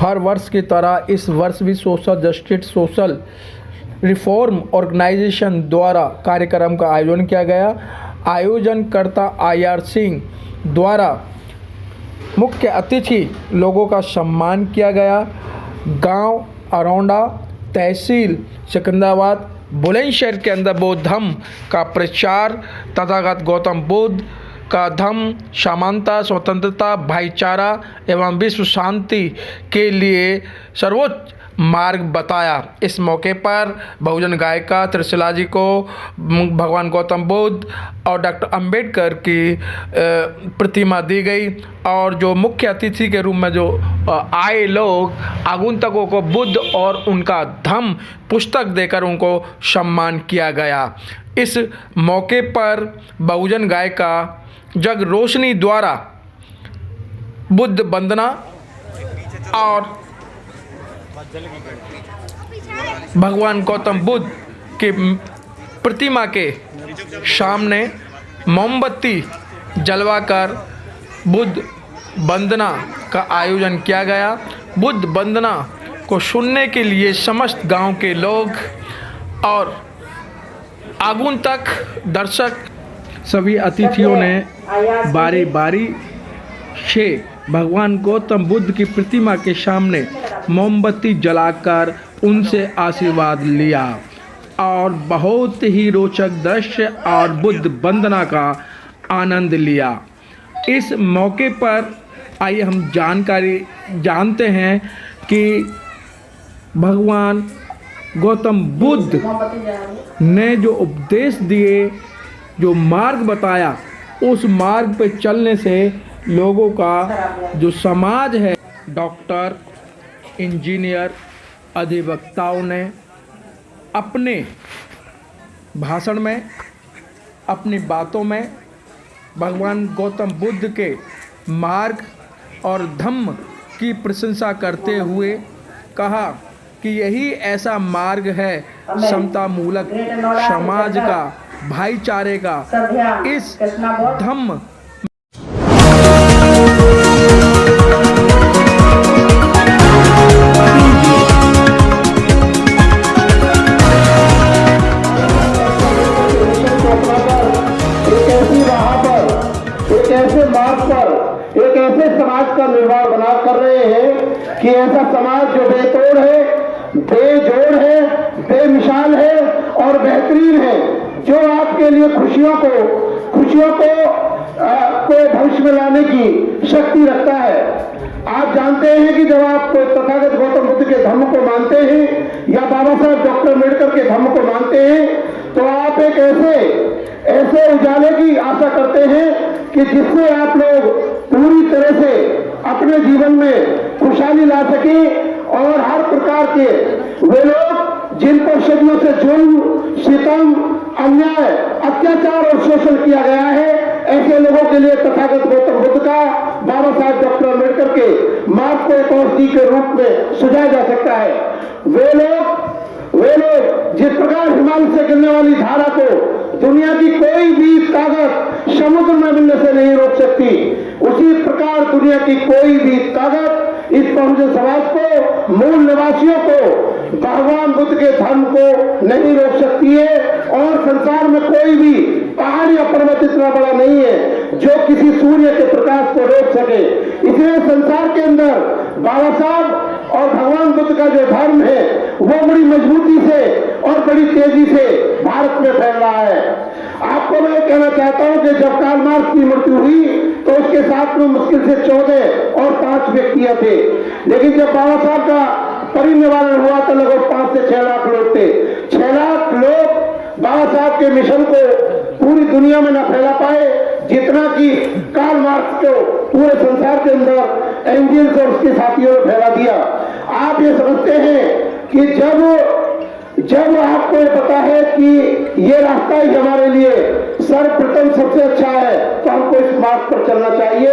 हर वर्ष की तरह इस वर्ष भी social justice social reform organisation द्वारा कार्यक्रम का आयोजन किया गया। आयोजनकर्ता IR सिंह द्वारा मुख्य अतिथि लोगों का सम्मान किया गया। गांव अरौंडा, तहसील सिकंदराबाद, बुलंदशहर के अंदर बौद्ध धर्म का प्रचार, तथागत गौतम बुद्ध का धम्म समानता, स्वतंत्रता, भाईचारा एवं विश्व शांति के लिए सर्वोच्च मार्ग बताया। इस मौके पर बहुजन गायिका त्रिशला जी को भगवान गौतम बुद्ध और डॉक्टर अंबेडकर की प्रतिमा दी गई और जो मुख्य अतिथि के रूप में जो आए लोग आगंतुकों को बुद्ध और उनका धम्म पुस्तक देकर उनको सम्मान किया गया। इस मौके पर बहुजन गायिका जग रोशनी द्वारा बुद्ध वंदना और भगवान गौतम बुद्ध की प्रतिमा के सामने मोमबत्ती जलवाकर बुद्ध वंदना का आयोजन किया गया। बुद्ध वंदना को सुनने के लिए समस्त गांव के लोग और आगंतुक दर्शक सभी अतिथियों ने बारी बारी से भगवान गौतम बुद्ध की प्रतिमा के सामने मोमबत्ती जलाकर उनसे आशीर्वाद लिया और बहुत ही रोचक दृश्य और बुद्ध वंदना का आनंद लिया। इस मौके पर आइए हम जानते हैं कि भगवान गौतम बुद्ध ने जो उपदेश दिए, जो मार्ग बताया, उस मार्ग पे चलने से लोगों का जो समाज है, डॉक्टर, इंजीनियर, अधिवक्ताओं ने अपने भाषण में, अपनी बातों में भगवान गौतम बुद्ध के मार्ग और धम्म की प्रशंसा करते हुए कहा कि यही ऐसा मार्ग है समतामूलक समाज का, भाईचारे का। इस धम्म एक ऐसे समाज का निर्माण बना कर रहे हैं कि ऐसा समाज जो बेतोड़ है, बेजोड़ है, बेमिसाल है और बेहतरीन है, जो आपके लिए खुशियों को भविष्य में लाने की शक्ति रखता है। आप जानते हैं कि जब आप तथागत गौतम बुद्ध के धम्म को मानते हैं या बाबा साहब डॉक्टर अम्बेडकर के धम्म को मानते हैं तो आप एक ऐसे उजाले की आशा करते हैं कि जिससे आप लोग पूरी तरह से अपने जीवन में खुशहाली ला सके और हर प्रकार के वे लोग जिन पर सदियों से जुल्म, सितम, अन्याय, अत्याचार और शोषण किया गया है, ऐसे लोगों के लिए तथागत गौतम बुद्ध का, बाबा साहब डॉक्टर अम्बेडकर के मार्ग को एक औषधि के रूप में सुझाया जा सकता है। वे लोग जिस प्रकार हिमालय से गिरने वाली धारा को दुनिया की कोई भी ताकत समुद्र में मिलने से नहीं रोक सकती, उसी प्रकार दुनिया की कोई भी ताकत इस बहुजन समाज को, मूल निवासियों को, भगवान बुद्ध के धर्म को नहीं रोक सकती है। और संसार में कोई भी पहाड़ या पर्वत इतना बड़ा नहीं है जो किसी सूर्य के प्रकाश को रोक सके। इसलिए संसार के अंदर बाबा साहब और भगवान बुद्ध का जो धर्म है वो बड़ी मजबूती से और बड़ी तेजी से भारत में फैल रहा है। आपको मैं कहना चाहता हूं कि जब कार्ल मार्क्स की मृत्यु हुई तो उसके साथ में मुश्किल से 14 और 5 व्यक्तियां थे, लेकिन जब बाबा साहब का परिनिर्वाण हुआ तो लगभग 5 से 6 लाख लोग थे। 6 लाख लोग बाबा साहब के मिशन को पूरी दुनिया में न फैला पाए जितना कि कार्ल मार्क्स को पूरे संसार के अंदर एंजल्स और उसके साथियों ने फैला दिया। आप ये समझते हैं कि जब आपको ये पता है कि ये रास्ता ही हमारे लिए सर्वप्रथम सबसे अच्छा है तो हमको इस मार्ग पर चलना चाहिए।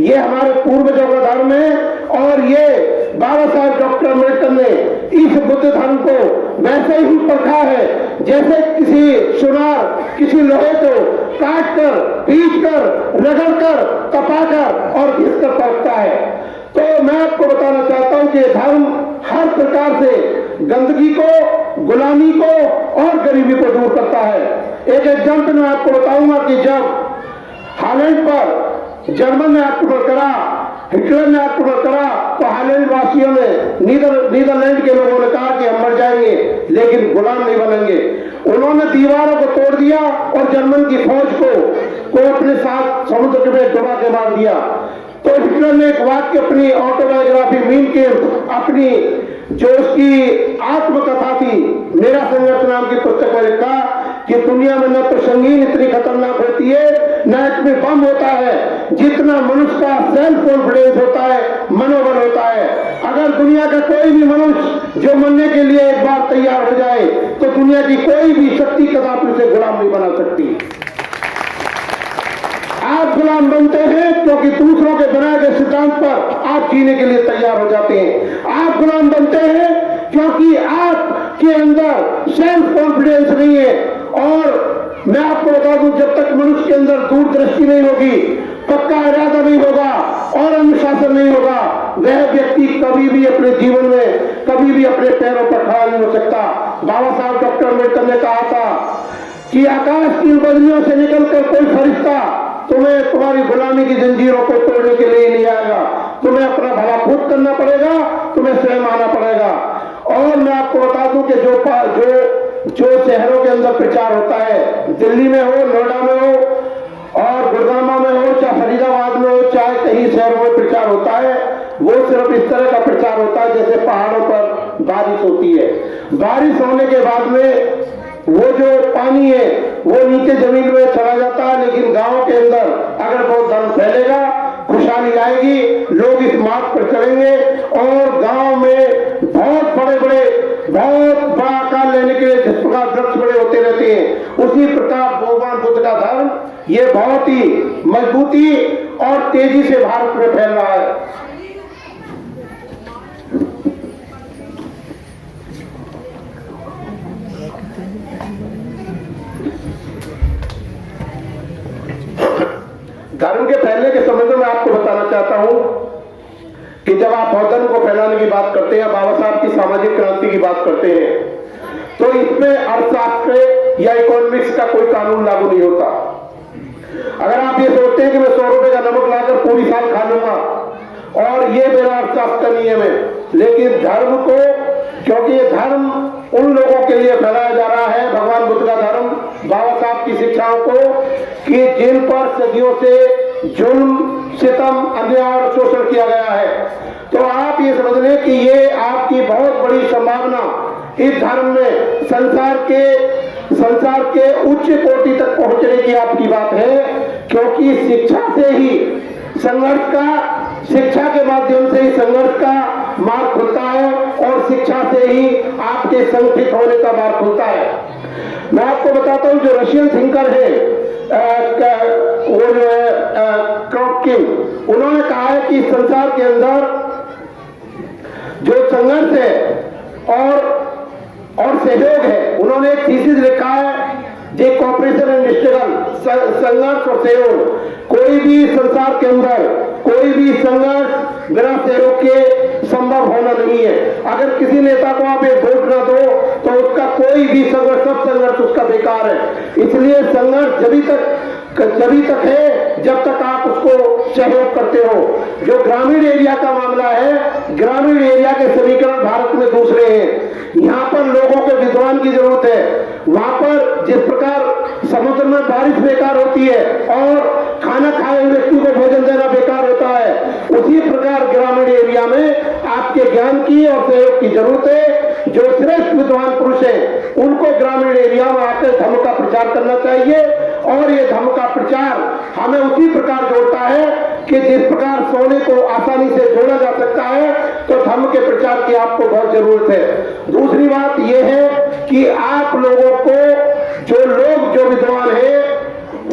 ये हमारे पूर्वजों का धर्म है और ये बाबा साहब डॉक्टर अम्बेडकर ने इस बुद्ध धर्म को वैसे ही परखा है जैसे किसी सुनार किसी लोहे को काट कर, पीट कर, रगड़ कर, तपाकर और घिस कर परखता है। तो मैं आपको बताना चाहता हूं ये धर्म हर प्रकार से गंदगी को, गुलामी को और गरीबी को दूर करता है। एक एग्जाम्पल मैं आपको बताऊंगा कि जब हालैंड पर जर्मन ने आक्रमण करा, हिटलर ने आक्रमण करा, तो हालैंड वासियों ने, नीदरलैंड के लोगों ने कहा कि हम मर जाएंगे लेकिन गुलाम नहीं बनेंगे। उन्होंने दीवारों को तोड़ दिया और जर्मन की फौज को अपने साथ समुद्र में डुबा के मार दिया। तो हिटलर ने एक वाक्य अपनी ऑटोबायोग्राफी मीन के अपनी जो उसकी आत्मकथा थी मेरा संघर्ष नाम की पुस्तक में लिखा कि दुनिया में न तो संगीन इतनी खतरनाक होती है, न इसमें बम होता है, जितना मनुष्य का सेल्फ कॉन्फिडेंस होता है, मनोबल होता है। अगर दुनिया का कोई भी मनुष्य जो मरने के लिए एक बार तैयार हो जाए तो दुनिया की कोई भी शक्ति कदापि उसे गुलाम नहीं बना सकती। आप गुलाम बनते हैं क्योंकि दूसरों के बनाए गए सिद्धांत पर आप जीने के लिए तैयार हो जाते हैं। आप गुलाम बनते हैं क्योंकि आपके अंदर सेल्फ कॉन्फिडेंस नहीं है। और मैं आपको बता दूं, जब तक मनुष्य के अंदर दूरदृष्टि नहीं होगी, पक्का इरादा नहीं होगा और अनुशासन नहीं होगा, वह व्यक्ति कभी भी अपने जीवन में कभी भी अपने पैरों पर खड़ा नहीं हो सकता। बाबा साहब डॉक्टर अम्बेडकर ने कहा था कि आकाश की बदलियों से निकलकर कोई फरिश्ता तुम्हें तुम्हारी गुलामी की जंजीरों को तोड़ने के लिए नहीं आएगा। तुम्हें अपना भला खुद करना पड़ेगा, तुम्हें स्वयं आना पड़ेगा। और मैं आपको बता दूं कि जो शहरों के अंदर प्रचार होता है, दिल्ली में हो, नोएडा में हो और गुड़गांव में हो, चाहे फरीदाबाद में हो, चाहे कहीं शहरों में प्रचार होता है, वो सिर्फ इस तरह का प्रचार होता है जैसे पहाड़ों पर बारिश होती है। बारिश होने के बाद में वो जो पानी है वो नीचे जमीन में चला जाता है, लेकिन गांव के अंदर अगर बहुत धर्म फैलेगा, खुशहाली आएगी, लोग इस मार्ग पर चलेंगे और गांव में बहुत बड़ा आकार लेने के लिए जिस प्रकार वृक्ष बड़े होते रहते हैं, उसी प्रकार भगवान बुद्ध का धर्म ये बहुत ही मजबूती और तेजी से भारत में फैल रहा है। धर्म के फैलने के संबंध में आपको बताना चाहता हूं कि जब आप धर्म को फैलाने की बात करते हैं, बाबा साहब की सामाजिक क्रांति की बात करते हैं, तो इसमें अर्थशास्त्र या इकोनॉमिक्स का कोई कानून लागू नहीं होता। अगर आप ये सोचते हैं कि मैं 100 रुपए का नमक लाकर पूरी साल खा लूंगा और ये मेरा अर्थशास्त्र का नियम है, लेकिन धर्म को, क्योंकि ये धर्म उन लोगों के लिए फैलाया जा रहा है, भगवान बुद्ध का धर्म, बाबा साहब की शिक्षाओं को, कि जिन पर सदियों से जुल्म, सितम, अन्याय और शोषण किया गया है। तो आप ये समझ लें कि ये आपकी बहुत बड़ी संभावना इस धर्म में संसार के उच्च कोटि तक पहुंचने की आपकी बात है, क्योंकि शिक्षा के माध्यम से ही संघर्ष का मार्ग खुलता है और शिक्षा से ही आपके संगठित होने का मार्ग खुलता है। मैं आपको बताता हूं, जो रशियन थिंकर है वो जो है क्रॉपकिन, उन्होंने कहा है कि संसार के अंदर जो संघर्ष है और सहयोग है, उन्होंने एक थीसिस लिखा है, जे कॉपरेशन एंड स्ट्रगल, संघर्ष और सहयोग। कोई भी संसार के अंदर कोई भी संघर्ष बिना सहयोग के संभव होना नहीं है। अगर किसी नेता को आप एक वोट ना दो तो उसका कोई भी सब संघर्ष उसका बेकार है। इसलिए संघर्ष जभी तक है जब तक आप उसको सहयोग करते हो। जो ग्रामीण एरिया का मामला है, ग्रामीण एरिया के समीकरण भारत में दूसरे हैं। यहाँ पर लोगों के विद्वान की जरूरत है। वहां पर जिस प्रकार समुद्र में बारिश बेकार होती है और खाना खाए हुए व्यक्ति को भोजन देना बेकार होता है, उसी प्रकार ग्रामीण एरिया में आपके ज्ञान की और सहयोग की जरूरत है। जो श्रेष्ठ विद्वान पुरुष हैं उनको ग्रामीण एरिया में आकर धर्म का प्रचार करना चाहिए और ये धर्म का प्रचार हमें उसी प्रकार जोड़ता है कि जिस प्रकार सोने को आसानी से जोड़ा जा सकता है, तो धर्म के प्रचार की आपको बहुत जरूरत है। दूसरी बात यह है कि आप लोगों को जो विद्वान है,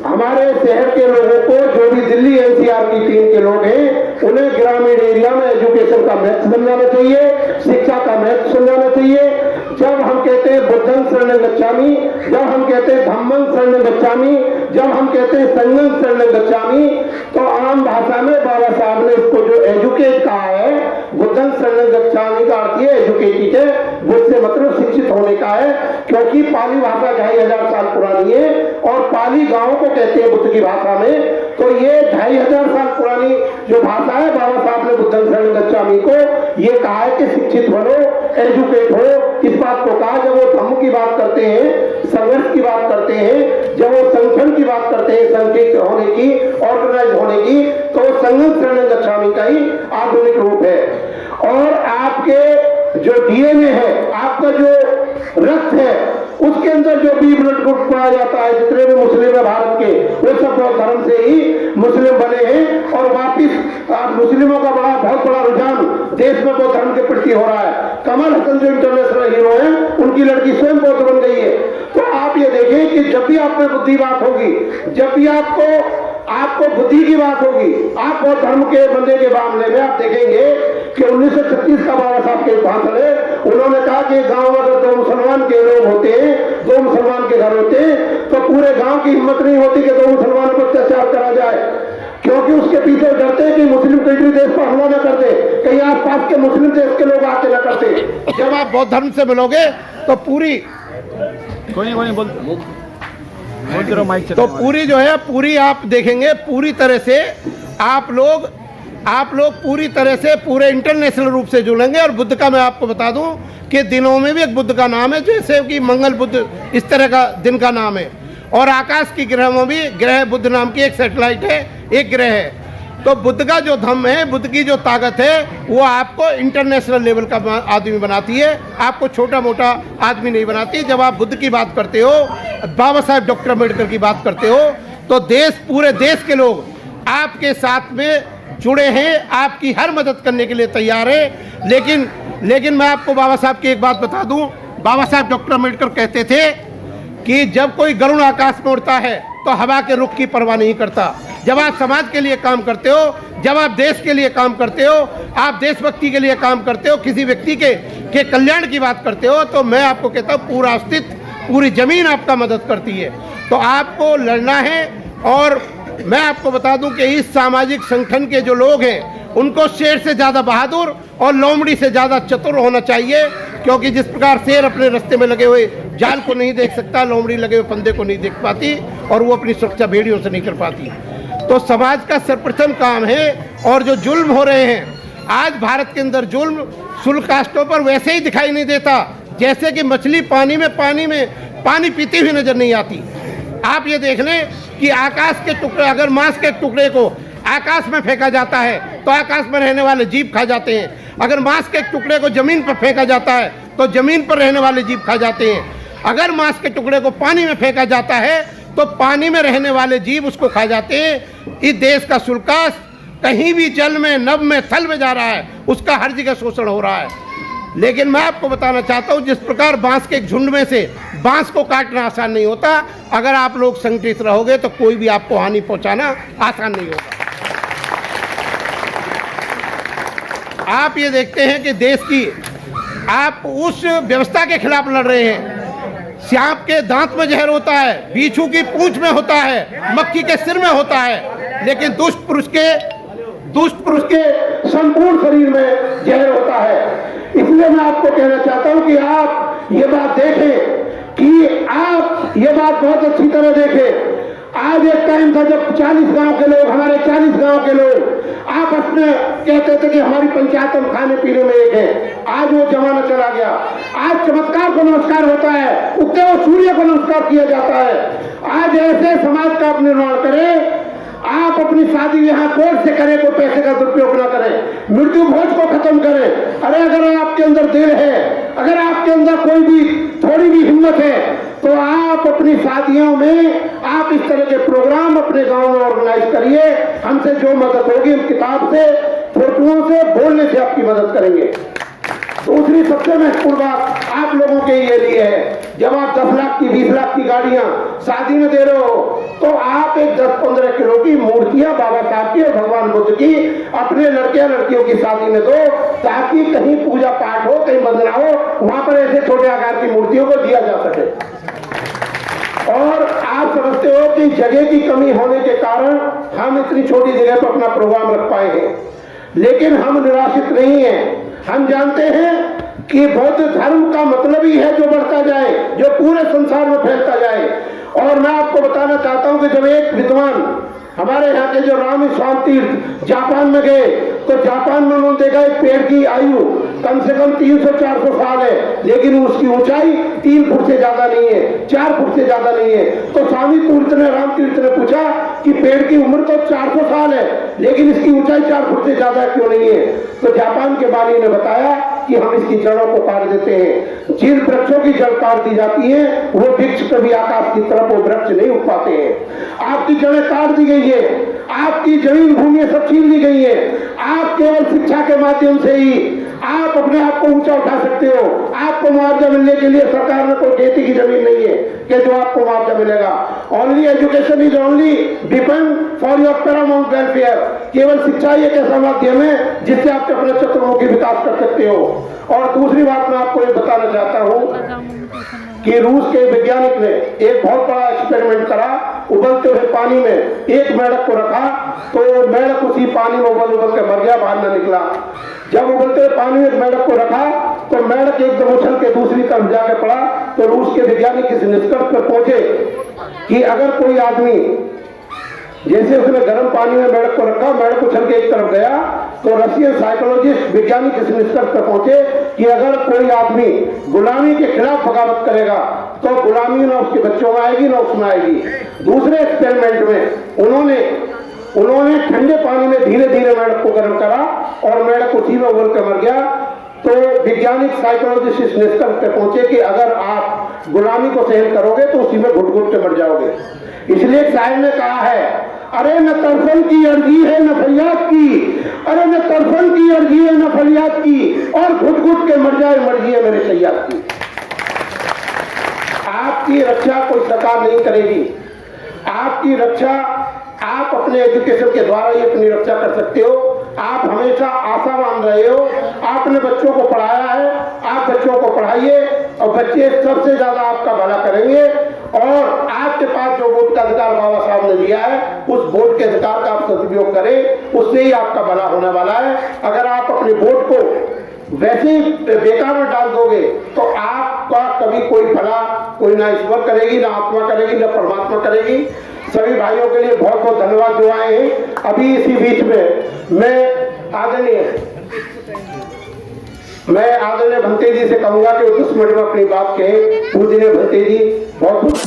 हमारे शहर के लोगों को, जो भी दिल्ली एनसीआर की टीम के लोग हैं, उन्हें ग्रामीण एरिया में एजुकेशन का महत्व समझाना चाहिए, शिक्षा का महत्व समझाना चाहिए। जब हम कहते हैं बुद्धं शरणं गच्छामि, जब हम कहते हैं धम्मं शरणं गच्छामि, जब हम कहते हैं संघं शरणं गच्छामि, तो आम भाषा में बाबा साहब ने इसको जो एजुकेट कहा है, बुद्धं शरणं गच्छामि का अर्थ ये एजुकेटेड है, बुद्ध से मतलब शिक्षित होने का है, क्योंकि पाली भाषा 2500 साल पुरानी है और पाली गांव को कहते हैं बुद्ध की भाषा में। तो ये 2500 साल पुरानी जो भाषा है, बाबा साहब ने बुद्धं शरणं गच्छामि को ये कहा है कि शिक्षित बनो, एजुकेट हो। इस बात को कहा जब वो धम्म की बात करते हैं, संघर्ष की बात करते हैं, जब वो संगठन की बात करते हैं, संगठित होने की, ऑर्गेनाइज होने की, तो संघं शरणं गच्छामि का ही आधुनिक रूप है। और आपके जो डीएनए है, आपका जो रक्त है, उसके अंदर जो भी ब्लड ग्रुप पाया जाता है, जितने भी मुस्लिम है भारत के, वो सब बौद्ध धर्म से ही मुस्लिम बने हैं। और वापिस मुस्लिमों का बहुत बड़ा रुझान देश में बौद्ध धर्म के प्रति हो रहा है। कमल हसन जो इंटरनेशनल हीरो है, उनकी लड़की स्वयं बौद्ध बन गई है। तो आप ये देखें कि जब भी आप में बुद्धि बात होगी, जब भी आपको बुद्धि की बात होगी, आप बौद्ध धर्म के बनने के मामले में आप देखेंगे कि 1936 का बाबा साहब के भाषण है, उन्होंने कहा कि गांव में अगर 2 मुसलमान के लोग होते हैं, 2 मुसलमान के घर होते हैं, तो पूरे गांव की हिम्मत नहीं होती कि 2 मुसलमानों को अत्याचार करा जाए, क्योंकि उसके पीछे डरते हैं कि मुस्लिम कंट्री देश पर हमला न करते, कहीं आसपास के मुस्लिम देश के लोग आके न करते। जब आप बौद्ध धर्म से मिलोगे तो पूरी तो पूरी जो है पूरी आप देखेंगे, पूरी तरह से आप लोग पूरी तरह से पूरे इंटरनेशनल रूप से जुड़ेंगे। और बुद्ध का मैं आपको बता दूं कि दिनों में भी एक बुद्ध का नाम है, जैसे कि मंगल बुद्ध इस तरह का दिन का नाम है। और आकाश की ग्रह में भी ग्रह बुद्ध नाम की एक सैटेलाइट है, एक ग्रह है। तो बुद्ध का जो धम्म है, बुद्ध की जो ताकत है, वो आपको इंटरनेशनल लेवल का आदमी बनाती है, आपको छोटा मोटा आदमी नहीं बनाती। जब आप बुद्ध की बात करते हो, बाबा साहब डॉक्टर अम्बेडकर की बात करते हो, तो पूरे देश के लोग आपके साथ में जुड़े हैं, आपकी हर मदद करने के लिए तैयार है। लेकिन मैं आपको बाबा साहब की एक बात बता दूं, बाबा साहब डॉक्टर अम्बेडकर कहते थे कि जब कोई गरुड़ आकाश में उड़ता है तो हवा के रुख की परवाह नहीं करता। जब आप समाज के लिए काम करते हो, जब आप देश के लिए काम करते हो, आप देशभक्ति के लिए काम करते हो, किसी व्यक्ति के कल्याण की बात करते हो, तो मैं आपको कहता हूँ पूरा अस्तित्व, पूरी जमीन आपका मदद करती है। तो आपको लड़ना है। और मैं आपको बता दूं कि इस सामाजिक संगठन के जो लोग हैं, उनको शेर से ज़्यादा बहादुर और लोमड़ी से ज़्यादा चतुर होना चाहिए, क्योंकि जिस प्रकार शेर अपने रास्ते में लगे हुए जाल को नहीं देख सकता, लोमड़ी लगे हुए फंदे को नहीं देख पाती, और वो अपनी सुरक्षा भेड़ियों से नहीं कर पाती। तो समाज का सर्वप्रथम काम है। और जो जुल्म हो रहे हैं आज भारत के अंदर, जुल्म शुल्क कास्टों पर वैसे ही दिखाई नहीं देता जैसे कि मछली पानी पीती हुई नजर नहीं आती। आप ये देख लें कि आकाश के टुकड़े, अगर मांस के टुकड़े को आकाश में फेंका जाता है तो आकाश में रहने वाले जीव खा जाते हैं। अगर मांस के टुकड़े को जमीन पर फेंका जाता है तो जमीन पर रहने वाले जीव खा जाते हैं। अगर मांस के टुकड़े को पानी में फेंका जाता है तो पानी में रहने वाले जीव उसको खा जाते हैं। इस देश का शुल्कास कहीं भी जल में, नभ में, थल में जा रहा है, उसका हर जगह शोषण हो रहा है। लेकिन मैं आपको बताना चाहता हूं, जिस प्रकार बांस के एक झुंड में से बांस को काटना आसान नहीं होता, अगर आप लोग संगठित रहोगे तो कोई भी आपको हानि पहुंचाना आसान नहीं होगा। आप ये देखते हैं कि देश की आप उस व्यवस्था के खिलाफ लड़ रहे हैं। सांप के दांत में जहर होता है, बिच्छू की पूंछ में होता है, मक्खी के सिर में होता है, लेकिन दुष्ट पुरुष के संपूर्ण शरीर में जहर होता है। इसलिए मैं आपको कहना चाहता हूं कि आप ये बात देखें, कि आप ये बात बहुत अच्छी तरह देखें। आज एक टाइम था जब 40 गांव के लोग, हमारे 40 गांव के लोग आपस में कहते थे कि हमारी पंचायत हम खाने पीने में एक है। आज वो जमाना चला गया। आज चमत्कार को नमस्कार होता है, उगते हुए सूर्य को नमस्कार किया जाता है। आज ऐसे समाज का आप निर्माण करें। आप अपनी शादी यहाँ कोर्ट से करें, कोई पैसे का दुरुपयोग ना करें, मृत्यु भोज को खत्म करें। अरे अगर आपके अंदर दिल है, अगर आपके अंदर कोई भी थोड़ी भी हिम्मत है, तो आप अपनी शादियों में आप इस तरह के प्रोग्राम अपने गांव में ऑर्गेनाइज करिए। हमसे जो मदद होगी हम किताब से, फोटोओं से, बोलने से आपकी मदद करेंगे। दूसरी सबसे महत्वपूर्ण बात आप लोगों के लिए है, जब आप 10 लाख की 20 लाख की गाड़ियां शादी में दे रहे हो, तो आप एक 10-15 किलो की मूर्तियां बाबा साहब की और भगवान बुद्ध की अपने लड़के लड़कियों की शादी में दो, ताकि कहीं पूजा पाठ हो, कहीं वंदना हो, वहां पर ऐसे छोटे आकार की मूर्तियों को दिया जा सके। और आप समझते हो कि जगह की कमी होने के कारण हम इतनी छोटी जगह पर अपना प्रोग्राम रख पाए हैं, लेकिन हम निराशित नहीं हैं। हम जानते हैं कि बौद्ध धर्म का मतलब ही है जो बढ़ता जाए, जो पूरे संसार में फैलता जाए। और मैं आपको बताना चाहता हूं कि जब एक विद्वान हमारे यहाँ के जो रामेश्वरम तीर्थ जापान में गए, तो जापान में उन्होंने देखा एक पेड़ की आयु कम से कम 300-400 साल है, लेकिन उसकी ऊंचाई 3 फुट से ज्यादा नहीं है, 4 फुट से ज्यादा नहीं है। तो स्वामी तीर्थ ने, राम तीर्थ ने पूछा कि पेड़ की उम्र तो 400 साल है, लेकिन इसकी ऊंचाई 4 फुट से ज्यादा क्यों नहीं है? तो जापान के बानी ने बताया कि हम इसकी जड़ों को काट देते हैं। जिन वृक्षों की जड़ काट दी जाती है, वो वृक्ष कभी आकाश की तरफ वो वृक्ष नहीं उग पाते हैं। आपकी जड़ें काट दी गई है, आपकी जमीन भूमि सब छीन ली गई है। आप केवल शिक्षा के माध्यम से ही आप अपने आप को ऊंचा उठा सकते हो। आपको मुआवजा मिलने के लिए सरकार में कोई खेती की जमीन नहीं है कि जो आपको मुआवजा मिलेगा। Only education is only weapon for your Paramount welfare. केवल शिक्षा ही एक ऐसा माध्यम है जिससे आप अपने चतुर्मुखी विकास कर सकते हो। और दूसरी बात मैं आपको ये बताना चाहता हूं कि रूस के वैज्ञानिक ने एक बहुत बड़ा एक्सपेरिमेंट करा। उबलते हुए पानी में एक मेढक को रखा, तो मेढक उसी पानी में उबल के मर गया, बाहर न निकला। जब उबलते हुए पानी में एक मेढक को रखा, तो मेढक एकदम उछल के दूसरी तरफ जाके पड़ा। तो रूस के वैज्ञानिक इस निष्कर्ष पर पहुंचे कि अगर कोई आदमी, जैसे उसने गर्म पानी में मेढक को रखा, मेढक उछल के एक तरफ गया, तो रशियन साइकोलॉजिस्ट वैज्ञानिक इस निष्कर्ष पर पहुंचे कि अगर कोई आदमी गुलामी के खिलाफ बगावत करेगा, तो गुलामी ना उसके बच्चों में आएगी ना उसमें आएगी। दूसरे एक्सपेरिमेंट में उन्होंने ठंडे पानी में धीरे धीरे मेढक को गर्म करा और मेढक उसी में उबल कर मर गया। तो वैज्ञानिक साइकोलॉजिस्ट इस निष्कर्ष पर पहुंचे कि अगर आप गुलामी को सहन करोगे तो उसी में घुट घुट के मर जाओगे। इसलिए शायर ने कहा है, अरे न तरफन की अर्जी है न फरियाद की, अरे न तरफन की अर्जी है न फरियाद की, और घुट घुट के मर जाए मर्जी है मेरे सैयाद की। आपकी रक्षा कोई सरकार नहीं करेगी। आपकी रक्षा आप अपने एजुकेशन के द्वारा ही अपनी रक्षा कर सकते हो। आप हमेशा आशावान रहे हो, आपने बच्चों को पढ़ाया है, आप बच्चों को पढ़ाइए और बच्चे सबसे ज्यादा आपका भला करेंगे। और आपके पास जो वोट का अधिकार बाबा साहब ने दिया है, उस वोट के अधिकार का आप सदुपयोग करें, उससे ही आपका भला होने वाला है। अगर आप अपने वोट को वैसे ही बेकार में डाल दोगे तो आपका कभी कोई भला कोई ना ईश्वर करेगी, ना आत्मा करेगी, ना परमात्मा करेगी। सभी भाइयों के लिए बहुत बहुत धन्यवाद जो आए हैं। अभी इसी बीच में मैं आदरणीय भंते जी से कहूंगा कि 10 मिनट में अपनी बात कहें। पूजनीय भंते जी, बहुत बहुत